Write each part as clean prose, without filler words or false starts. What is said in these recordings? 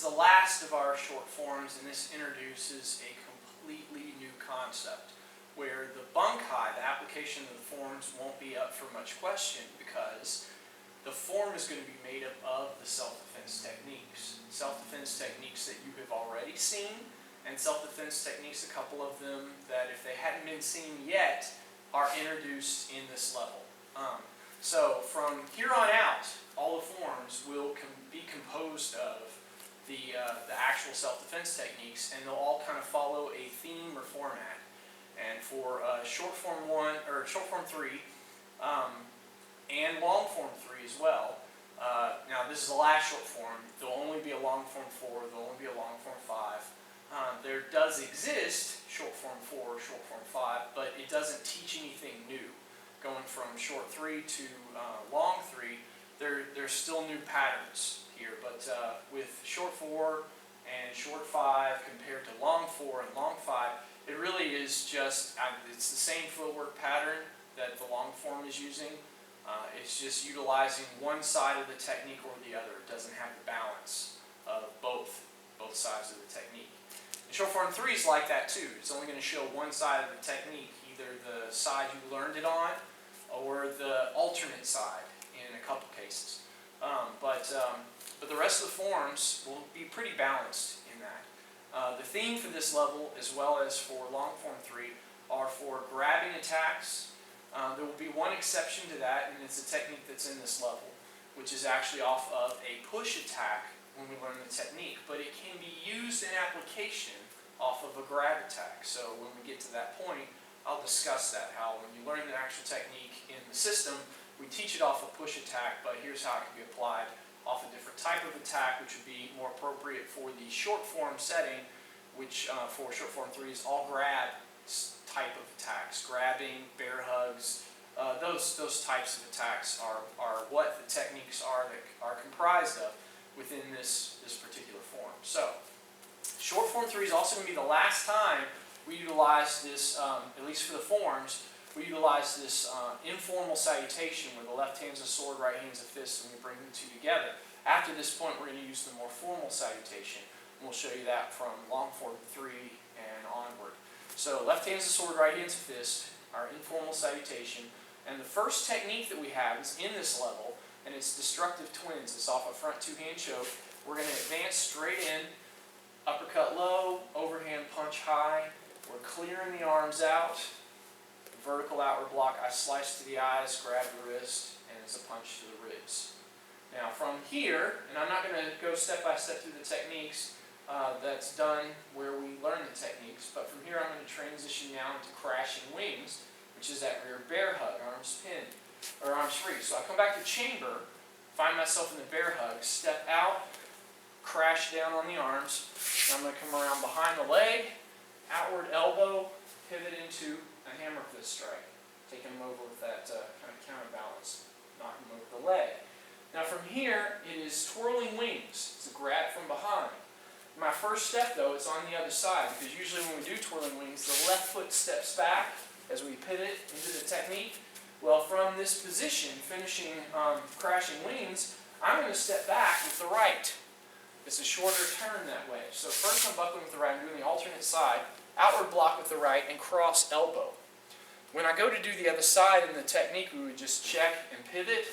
the last of our short forms, and this introduces a completely new concept where the bunkai, the application of the forms, won't be up for much question because the form is going to be made up of the self-defense techniques. Self-defense techniques that you have already seen, and self-defense techniques, a couple of them that if they hadn't been seen yet, are introduced in this level. So from here on out, all the forms will be composed of the actual self-defense techniques, and they'll all kind of follow a theme or format. And for short form 1 or short form 3 and long form 3 as well. Now this is the last short form. There'll only be a long form 4. There'll only be a long form 5. There does exist short form 4, short form 5, but it doesn't teach anything new. Going from short 3 to long 3, there's still new patterns here. But with short 4 and short 5 compared to long 4 and long 5, it really is just, it's the same footwork pattern that the long form is using. It's just utilizing one side of the technique or the other. It doesn't have the balance of both sides of the technique. And short form 3 is like that too. It's only going to show one side of the technique, either the side you learned it on or the alternate side in a couple cases. But the rest of the forms will be pretty balanced in that. The theme for this level, as well as for long form 3, are for grabbing attacks. There will be one exception to that, and it's a technique that's in this level, which is actually off of a push attack when we learn the technique, but it can be used in application off of a grab attack. So when we get to that point, I'll discuss that, how when you learn the actual technique in the system, we teach it off a push attack, but here's how it can be applied off a different type of attack, which would be more appropriate for the short form setting, which for short form 3 is all grab type of attacks. Grabbing, bear hugs, those types of attacks are what the techniques are that are comprised of within this particular form. So short form 3 is also going to be the last time we utilize this, at least for the forms, we utilize this informal salutation where the left hand's a sword, right hand's a fist, and we bring the two together. After this point, we're going to use the more formal salutation. And we'll show you that from long form 3 and onward. So left hand's a sword, right hand's a fist, our informal salutation. And the first technique that we have is in this level, and it's destructive twins. It's off a front two-hand choke. We're going to advance straight in, uppercut low, overhand punch high. We're clearing the arms out. Vertical outward block, I slice to the eyes, grab the wrist, and it's a punch to the ribs. Now from here, and I'm not going to go step by step through the techniques, that's done where we learn the techniques, but from here I'm going to transition now into crashing wings, which is that rear bear hug, arms pinned, or arms free. So I come back to chamber, find myself in the bear hug, step out, crash down on the arms, and I'm going to come around behind the leg, outward elbow, pivot into a hammer fist strike, taking him over with that kind of counterbalance, knocking him over the leg. Now from here, it is twirling wings. It's a grab from behind. My first step, though, is on the other side, because usually when we do twirling wings, the left foot steps back as we pivot into the technique. Well, from this position, finishing crashing wings, I'm going to step back with the right. It's a shorter turn that way. So first I'm buckling with the right, I'm doing the alternate side, outward block with the right, and cross elbow. When I go to do the other side in the technique, we would just check and pivot.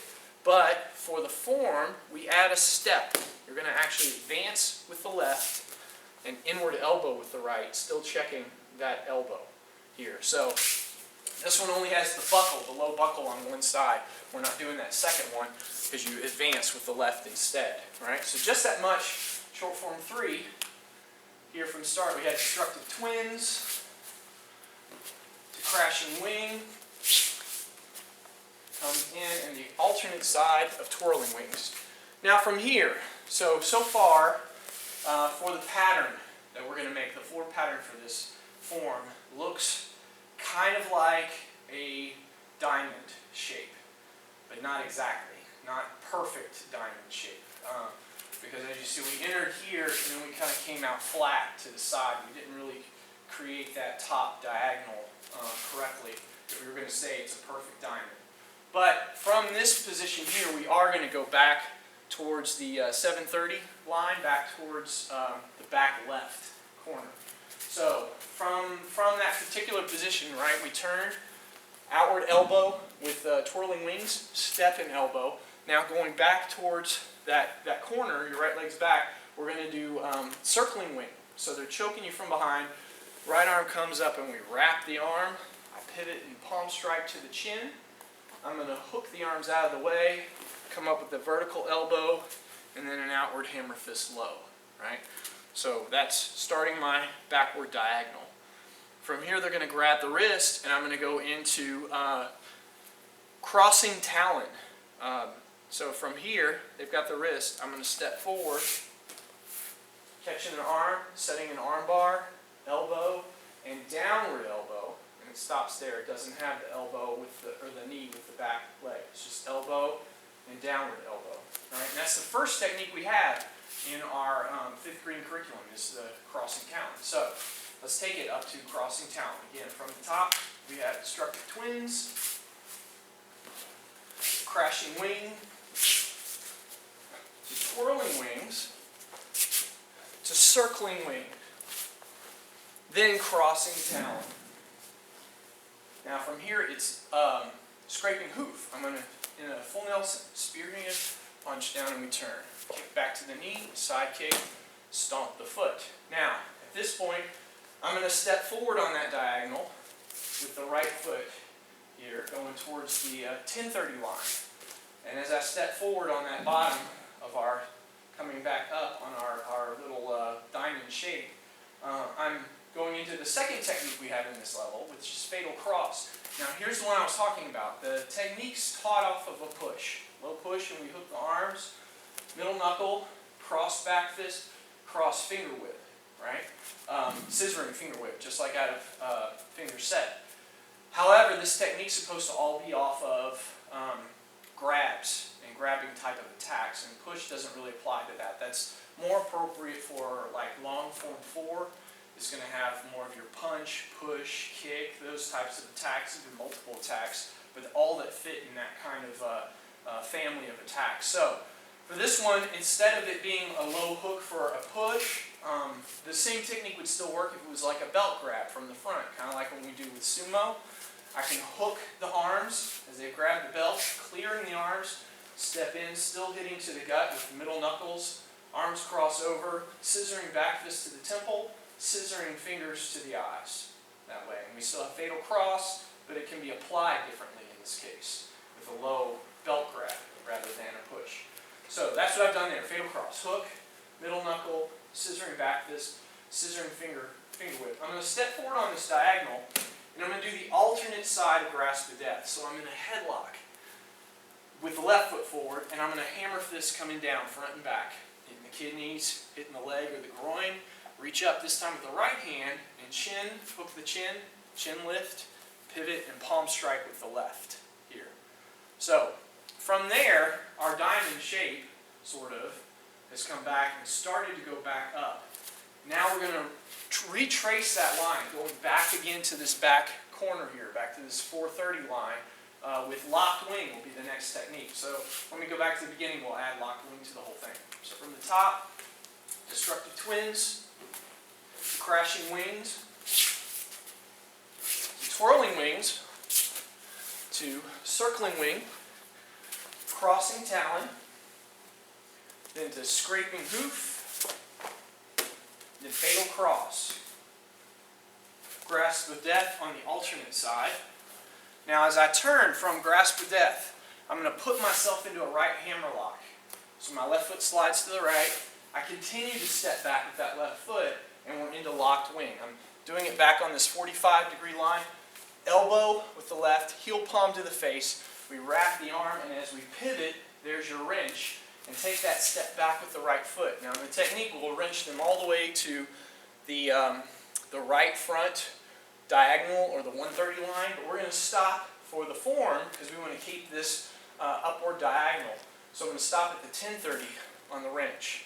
But for the form, we add a step. You're going to actually advance with the left and inward elbow with the right, still checking that elbow here. So this one only has the buckle, the low buckle on one side. We're not doing that second one because you advance with the left instead. Right? So just that much, short form 3. Here from the start, we had destructive twins, to crashing wing, comes in, and the alternate side of twirling wings. Now from here, so far, for the pattern that we're going to make, the floor pattern for this form looks kind of like a diamond shape, but not exactly, not perfect diamond shape. Because as you see, we entered here and then we kind of came out flat to the side. We didn't really create that top diagonal correctly if we were going to say it's a perfect diamond. But from this position here, we are going to go back towards the 730 line, back towards the back left corner. So from that particular position, right, we turn, outward elbow with twirling wings, step and elbow. Now going back towards that corner, your right leg's back, we're going to do circling wing. So they're choking you from behind, right arm comes up and we wrap the arm. I pivot and palm strike to the chin. I'm going to hook the arms out of the way, come up with the vertical elbow, and then an outward hammer fist low, right? So that's starting my backward diagonal. From here they're going to grab the wrist, and I'm going to go into crossing talon. So from here, they've got the wrist, I'm going to step forward, catching an arm, setting an arm bar, elbow, and downward elbow. And it stops there. It doesn't have the elbow with the knee with the back leg. It's just elbow and downward elbow. All right? And that's the first technique we have in our 5th grade curriculum, is the crossing talon. So let's take it up to crossing talon. Again, from the top, we have destructive twins, crashing wing, to twirling wings, to circling wing, then crossing talon. Now from here it's scraping hoof. I'm going to, in a full Nelson, spearing it, punch down and we turn. Kick back to the knee, side kick, stomp the foot. Now, at this point, I'm going to step forward on that diagonal with the right foot here, going towards the 1030 line. And as I step forward on that bottom of our, coming back up on our little diamond shape, I'm going into the second technique we have in this level, which is fatal cross. Now here's the one I was talking about. The technique's taught off of a push. Low push and we hook the arms, middle knuckle, cross back fist, cross finger whip, right? Scissoring finger whip, just like out of finger set. However, this technique's supposed to all be off of grabs and grabbing type of attacks, and push doesn't really apply to that. That's more appropriate for like long form 4. Is going to have more of your punch, push, kick, those types of attacks, even multiple attacks, but all that fit in that kind of family of attacks. So for this one, instead of it being a low hook for a push, the same technique would still work if it was like a belt grab from the front, kind of like what we do with sumo. I can hook the arms as they grab the belt, clearing the arms, step in, still hitting to the gut with the middle knuckles, arms cross over, scissoring back fist to the temple, scissoring fingers to the eyes that way. And we still have fatal cross, but it can be applied differently in this case with a low belt grab rather than a push. So that's what I've done there. Fatal cross. Hook, middle knuckle, scissoring back fist, scissoring finger whip. I'm going to step forward on this diagonal, and I'm going to do the alternate side of grasp of death. So I'm in a headlock with the left foot forward, and I'm going to hammer fist coming down front and back. Hitting the kidneys, hitting the leg or the groin. Reach up, this time with the right hand, and chin, hook the chin lift, pivot, and palm strike with the left here. So, from there, our diamond shape, sort of, has come back and started to go back up. Now we're going to retrace that line, going back again to this back corner here, back to this 430 line, with locked wing will be the next technique. So, when we go back to the beginning, we'll add locked wing to the whole thing. So from the top, destructive twins, crashing wings, to twirling wings, to circling wing, crossing talon, then to scraping hoof, then fatal cross. Grasp of death on the alternate side. Now as I turn from grasp of death, I'm going to put myself into a right hammer lock. So my left foot slides to the right. I continue to step back with that left foot, and we're into locked wing. I'm doing it back on this 45-degree line. Elbow with the left, heel palm to the face. We wrap the arm, and as we pivot, there's your wrench. And take that step back with the right foot. Now the technique will wrench them all the way to the right front diagonal or the 130 line, but we're going to stop for the form because we want to keep this upward diagonal. So I'm going to stop at the 1030 on the wrench.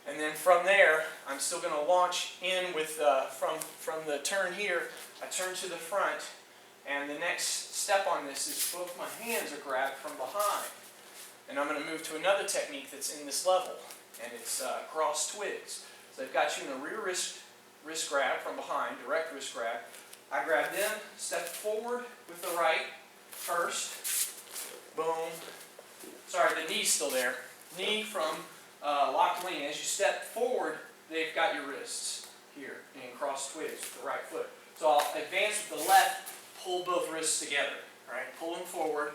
And then from there, I'm still going to launch in with, from the turn here, I turn to the front, and the next step on this is both my hands are grabbed from behind. And I'm going to move to another technique that's in this level, and it's cross twigs. So they've got you in a rear wrist grab from behind, direct wrist grab. I grab them, step forward with the right first. Boom. Sorry, the knee's still there. Knee from locked wing. As you step forward, they've got your wrists here in cross twigs with the right foot. So I'll advance with the left, pull both wrists together. Right? Pull them forward.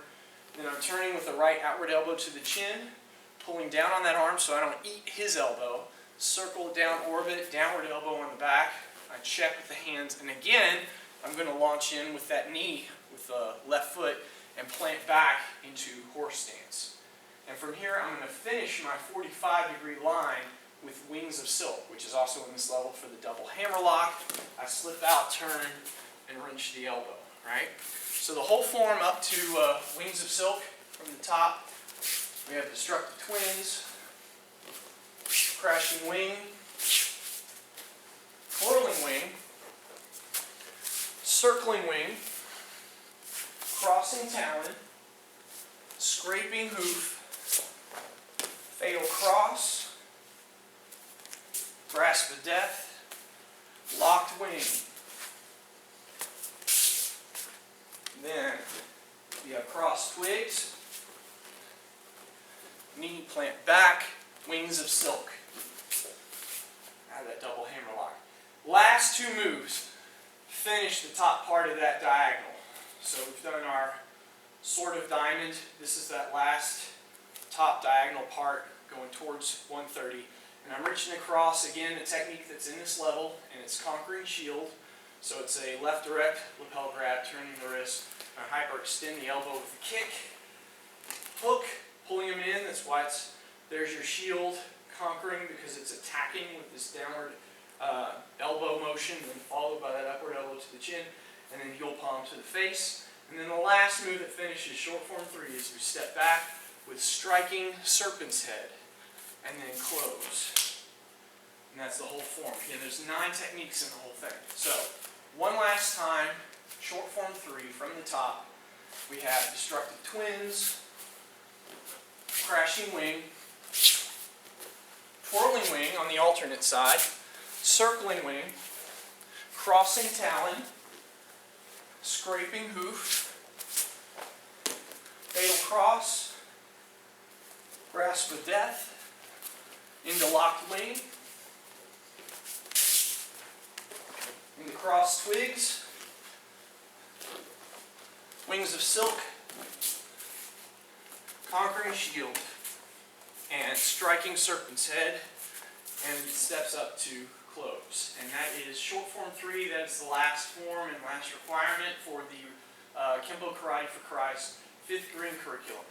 Then I'm turning with the right outward elbow to the chin, pulling down on that arm so I don't eat his elbow. Circle it down, orbit, downward elbow on the back. I check with the hands, and again, I'm going to launch in with that knee with the left foot and plant back into horse stance. And from here, I'm going to finish my 45-degree line with wings of silk, which is also in this level for the double hammer lock. I slip out, turn, and wrench the elbow. Right? So the whole form up to wings of silk from the top. We have destructive twins, crashing wing, twirling wing, circling wing, crossing talon, scraping hoof, fatal cross, grasp of death, locked wing. Then we have cross twigs, knee plant back, wings of silk. Out of that double hammer lock. Last two moves finish the top part of that diagonal. So we've done our sort of diamond. This is that last top diagonal part going towards 130. And I'm reaching across, again, a technique that's in this level, and it's conquering shield. So it's a left direct lapel grab, turning the wrist. I hyperextend the elbow with a kick. Hook, pulling them in. That's why there's your shield conquering, because it's attacking with this downward elbow motion, then followed by that upward elbow to the chin, and then heel palm to the face. And then the last move that finishes short form 3 is we step back with striking serpent's head, and then close. And that's the whole form. Again, there's 9 techniques in the whole thing. So, one last time, short form 3 from the top. We have destructive twins, crashing wing, twirling wing on the alternate side, circling wing, crossing talon, scraping hoof, fatal cross, grasp of death, into locked wing, into cross twigs, wings of silk, conquering shield, and striking serpent's head, and it steps up to close. And that is short form 3. That's the last form and last requirement for the Kenpo Karate for Christ 5th grade curriculum.